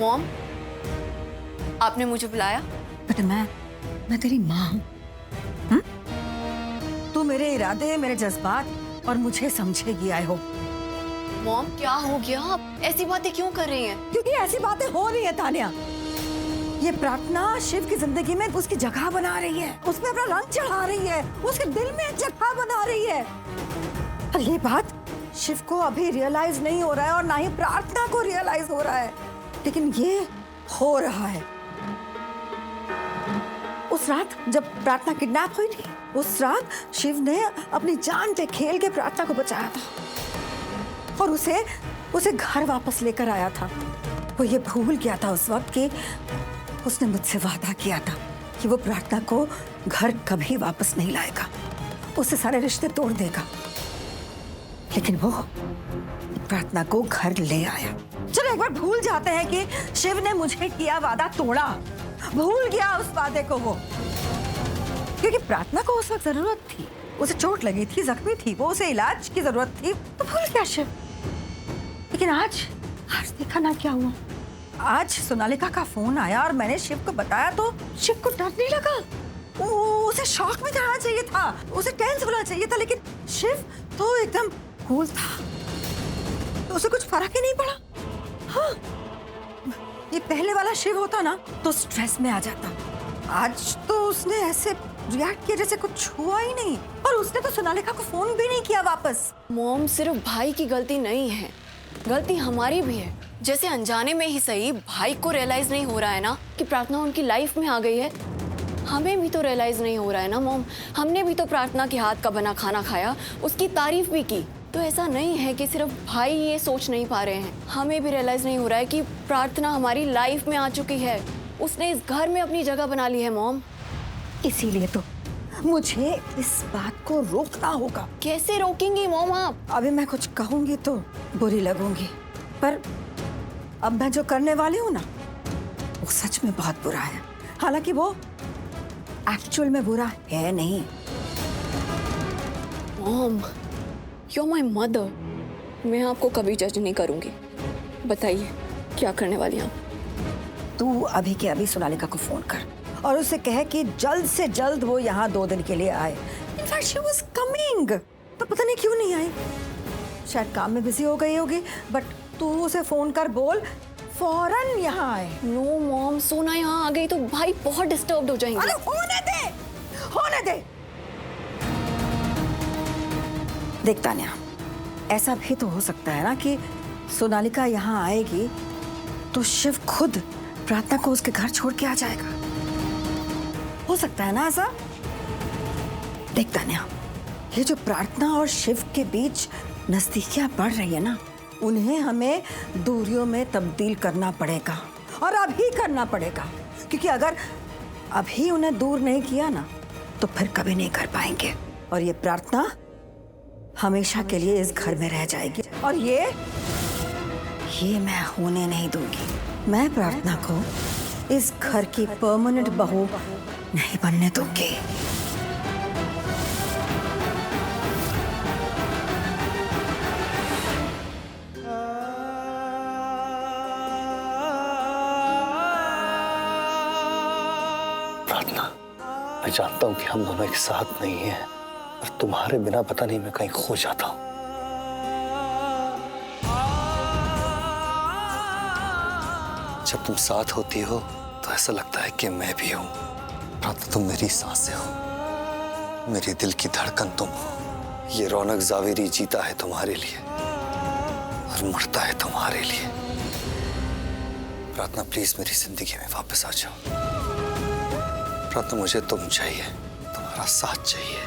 Mom, आपने मुझे बुलाया? बेटा मैं तेरी माँ हूँ। तू मेरे इरादे, मेरे जज्बात और मुझे समझेगी, आई होप। मॉम क्या हो गया? आप ऐसी बातें क्यों कर रही हैं? क्योंकि ऐसी बातें हो रही है तान्या। ये प्रार्थना शिव की जिंदगी में उसकी जगह बना रही है, उसमें अपना रंग चढ़ा रही है, उसके दिल में जगह बना रही है। और ये बात शिव को अभी रियलाइज नहीं हो रहा है और ना ही प्रार्थना को रियलाइज हो रहा है, लेकिन ये हो रहा है। उस रात जब प्रार्थना किडनैप हुई थी, उस रात शिव ने अपनी जान पे खेल के प्रार्थना को बचाया था और उसे घर वापस लेकर आया था। वो ये भूल गया था उस वक्त कि उसने मुझसे वादा किया था कि वो प्रार्थना को घर कभी वापस नहीं लाएगा, उससे सारे रिश्ते तोड़ देगा। लेकिन वो प्रार्थना को घर ले आया। चलो एक बार भूल जाते हैं कि शिव ने मुझे किया वादा तोड़ा, भूल गया उस वादे को वो, क्योंकि प्रार्थना को उस वक्त जरूरत थी, उसे चोट लगी थी, जख्मी थी वो, उसे इलाज की जरूरत थी, तो भूल गया शिव। लेकिन आज देखा ना क्या हुआ। आज सोनालिका का फोन आया और मैंने शिव को बताया तो शिव को डर नहीं लगा। उसे शॉक में जाना चाहिए था, उसे टेंस होना चाहिए था, लेकिन शिव तो एकदम कूल था, तो उसे कुछ फर्क ही नहीं पड़ा। हाँ, ये पहले वाला शिव होता ना तो स्ट्रेस में आ जाता। आज तो उसने ऐसे रिएक्ट किया जैसे कुछ हुआ ही नहीं, और उसने तो सोनालिका को फोन भी नहीं किया वापस। मॉम, सिर्फ भाई की गलती नहीं है, गलती हमारी भी है। जैसे अनजाने में ही सही भाई को रियलाइज नहीं हो रहा है ना कि प्रार्थना उनकी लाइफ में आ गई है, हमें भी तो रियलाइज नहीं हो रहा है ना मॉम। हमने भी तो प्रार्थना के हाथ का बना खाना खाया, उसकी तारीफ भी की। तो ऐसा नहीं है कि सिर्फ भाई ये सोच नहीं पा रहे हैं, हमें भी रियलाइज नहीं हो रहा है कि प्रार्थना हमारी लाइफ में आ चुकी है, उसने इस घर में अपनी जगह बना ली है मॉम। इसीलिए तो मुझे इस बात को रोकना होगा। कैसे रोकेंगी मॉम आप? अभी मैं कुछ कहूंगी तो बुरी लगूंगी, पर अब मैं जो करने वाली हूँ ना वो सच में बहुत बुरा है। हालांकि वो एक्चुअल में बुरा है नहीं। Mom, you are my mother, मैं आपको कभी जज नहीं करूंगी। बताइए क्या करने वाली हैं आप? तू अभी के अभी सोनालिका को फोन कर और उसे कहे कि जल्द से जल्द वो यहाँ 2 दिन के लिए आए। इनफैक्ट शी वाज कमिंग, तो पता नहीं क्यों नहीं आई, शायद काम में बिजी हो गई होगी। बट तू उसे फोन कर, बोल फौरन यहाँ आए। नो मॉम, सोना यहाँ आ गई तो भाई बहुत डिस्टर्ब हो जाएंगे। अरे होने दे, होने दे। देख तान्या, ऐसा भी तो हो सकता है ना कि सोनालिका यहाँ आएगी तो शिव खुद प्रार्थना को उसके घर छोड़ के आ जाएगा। हो सकता है ना ऐसा? देख तान्या, ये जो प्रार्थना और शिव के बीच नजदीकियां बढ़ रही है ना, उन्हें हमें दूरियों में तब्दील करना पड़ेगा, और अभी करना पड़ेगा। क्योंकि अगर अभी उन्हें दूर नहीं किया ना तो फिर कभी नहीं कर पाएंगे, और ये प्रार्थना हमेशा के लिए इस घर में रह जाएगी, और ये मैं होने नहीं दूंगी। मैं प्रार्थना को इस घर की परमानेंट बहू नहीं बनने दूंगी। प्रार्थना, मैं जानता हूं कि हम दोनों एक साथ नहीं हैं, और तुम्हारे बिना पता नहीं मैं कहीं खो जाता हूं। जब तुम साथ होती हो तो ऐसा लगता है कि मैं भी हूं। प्रार्थना, तुम मेरी सांसें हो, मेरे दिल की धड़कन तुम हो। ये रौनक जावेरी जीता है तुम्हारे लिए और मरता है तुम्हारे लिए। प्रार्थना, प्लीज मेरी जिंदगी में वापस आ जाओ। प्रार्थना, मुझे तुम चाहिए, तुम्हारा साथ चाहिए,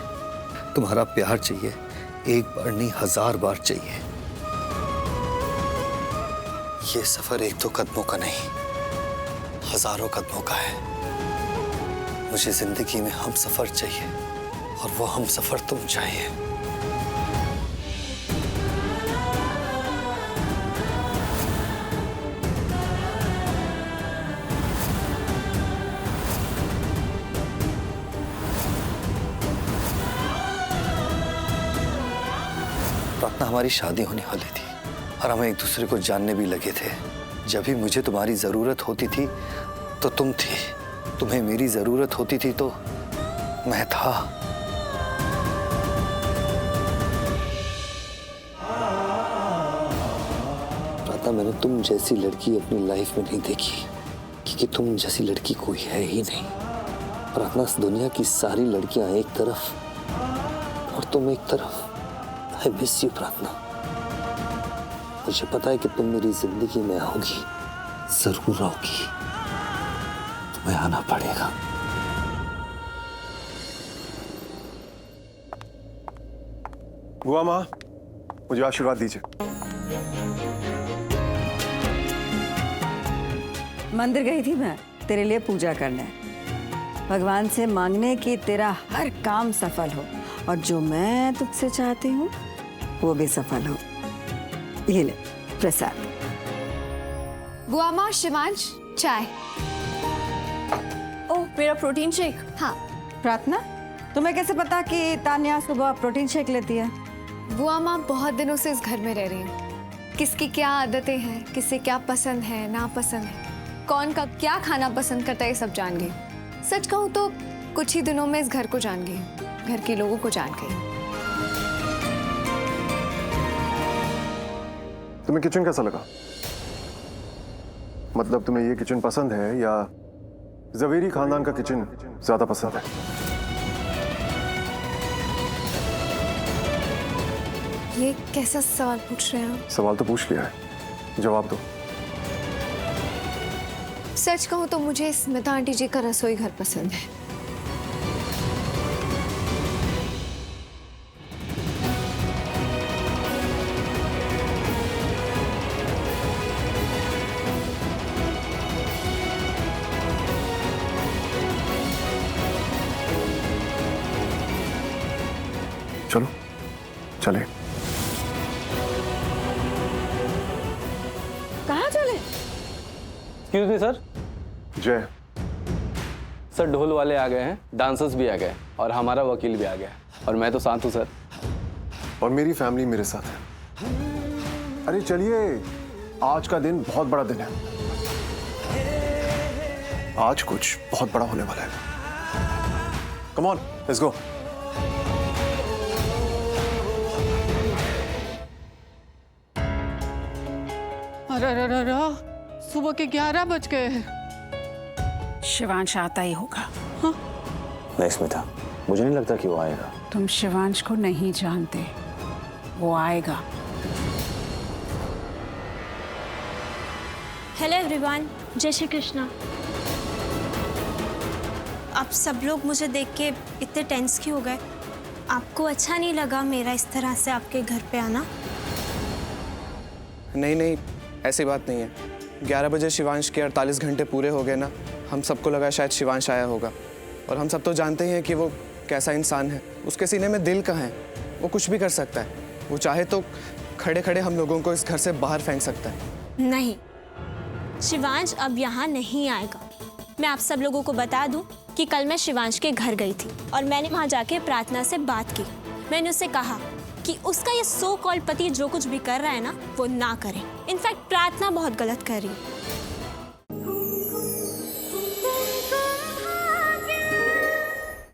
तुम्हारा प्यार चाहिए, एक बार नहीं 1000 बार चाहिए। ये सफर 1-2 कदमों का नहीं, हजारों कदमों का है। मुझे जिंदगी में हम सफर चाहिए, और वो हम सफर तुम चाहिए। प्रार्थना, हमारी शादी होने वाली थी और हम एक दूसरे को जानने भी लगे थे, जब भी मुझे तुम्हारी जरूरत होती थी तो तुम थी, तुम्हें मेरी जरूरत होती थी तो मैं था। प्रार्थना, मैंने तुम जैसी लड़की अपनी लाइफ में नहीं देखी, क्योंकि तुम जैसी लड़की कोई है ही नहीं। प्रार्थना, इस दुनिया की सारी लड़कियां एक तरफ और तुम एक तरफ। आई मिस यू प्रार्थना। मुझे पता है कि तुम मेरी जिंदगी में आओगी, जरूर आओगी, तुम्हें आना पड़ेगा। बुआ माँ, मुझे आशीर्वाद दीजिए। मंदिर गई थी मैं तेरे लिए पूजा करने, भगवान से मांगने की तेरा हर काम सफल हो और जो मैं तुझसे चाहती हूँ वो भी सफल हो। ये ले प्रसाद। बुआ माँ, शिवांश चाय। ओह, मेरा प्रोटीन शेक। हाँ। प्रार्थना, तुम्हें कैसे पता कि तान्या सुबह प्रोटीन शेक लेती है? बुआ माँ बहुत दिनों से इस घर में रह रही हैं। किसकी क्या आदतें हैं, किसे क्या पसंद है, नापसंद है, कौन कब क्या खाना पसंद करता है, ये सब जान गई। सच कहूँ तो कुछ ही दिनों में इस घर को जान गई, घर के लोगों को जान गई। तुम्हें किचन कैसा लगा? मतलब तुम्हें ये किचन पसंद है या जवेरी खानदान का किचन ज्यादा पसंद है? ये कैसा सवाल पूछ रहे हैं आप? सवाल तो पूछ लिया है, जवाब दो। सच कहूँ तो मुझे स्मिता आंटी जी का रसोई घर पसंद है। चलो चले। कहाँ चले? Excuse me sir. जय। सर, ढोल वाले आ गए हैं, डांसर्स भी आ गए और हमारा वकील भी आ गया और मैं तो शांत हूँ सर। और मेरी फैमिली मेरे साथ है। अरे चलिए, आज का दिन बहुत बड़ा दिन है। आज कुछ बहुत बड़ा होने वाला है। Come on, let's go. अरे सुबह के 11 बज गए हैं। शिवांश आता ही होगा। हाँ? नहीं स्मिता, मुझे नहीं लगता कि वो आएगा। तुम शिवांश को नहीं जानते, वो आएगा। हेलो एवरीवन, जय श्री कृष्णा। आप सब लोग मुझे देख के इतने टेंस क्यों हो गए? आपको अच्छा नहीं लगा मेरा इस तरह से आपके घर पे आना? नहीं, ऐसी बात नहीं है। 11 बजे शिवांश के 48 घंटे पूरे हो गए ना, हम सबको लगा शायद शिवांश आया होगा। और हम सब तो जानते ही हैं कि वो कैसा इंसान है। उसके सीने में दिल कहाँ है, वो कुछ भी कर सकता है। वो चाहे तो खड़े खड़े हम लोगों को इस घर से बाहर फेंक सकता है। नहीं, शिवांश अब यहाँ नहीं आएगा। मैं आप सब लोगों को बता दूं कि कल मैं शिवांश के घर गई थी और मैंने वहाँ जाके प्रार्थना से बात की। मैंने उससे कहा कि उसका ये सो कॉल्ड पति जो कुछ भी कर रहा है ना, वो ना करे। इनफैक्ट प्रार्थना बहुत गलत कर रही है।